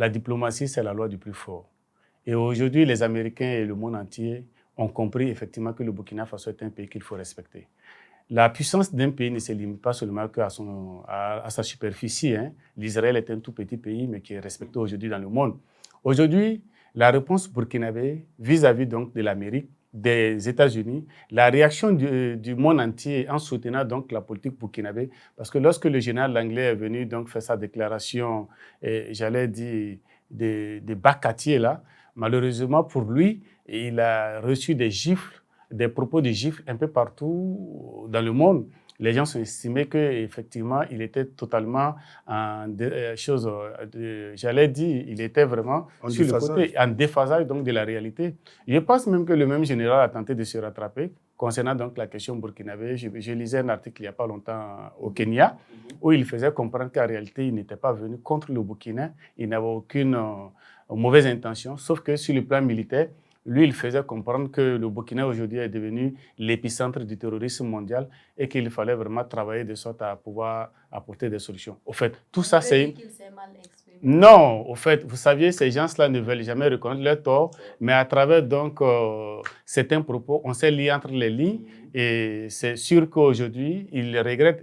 la diplomatie, c'est la loi du plus fort. Et aujourd'hui, les Américains et le monde entier ont compris effectivement que le Burkina Faso est un pays qu'il faut respecter. La puissance d'un pays ne se limite pas seulement à sa superficie. L'Israël est un tout petit pays, mais qui est respecté aujourd'hui dans le monde. Aujourd'hui, la réponse burkinabé vis-à-vis donc de l'Amérique, des États-Unis, la réaction du monde entier en soutenant donc la politique burkinabé, parce que lorsque le général Langlais est venu donc faire sa déclaration, j'allais dire, des bas-quartiers là, malheureusement pour lui, il a reçu des gifles, des propos de gifles un peu partout dans le monde. Les gens sont estimés qu'effectivement, il était totalement j'allais dire, il était vraiment sur le côté, en déphasage donc, de la réalité. Je pense même que le même général a tenté de se rattraper concernant donc la question burkinabé. Je lisais un article il n'y a pas longtemps au Kenya, où il faisait comprendre qu'en réalité, il n'était pas venu contre le Burkina, il n'avait aucune mauvaise intention, sauf que sur le plan militaire, lui, il faisait comprendre que le Burkina aujourd'hui est devenu l'épicentre du terrorisme mondial et qu'il fallait vraiment travailler de sorte à pouvoir apporter des solutions. Au fait, tout ça, c'est... qu'il s'est mal exprimé. Non, au fait, vous saviez, ces gens-là ne veulent jamais reconnaître leur tort, mais à travers donc certains propos, on s'est lié entre les lignes et c'est sûr qu'aujourd'hui, ils regrettent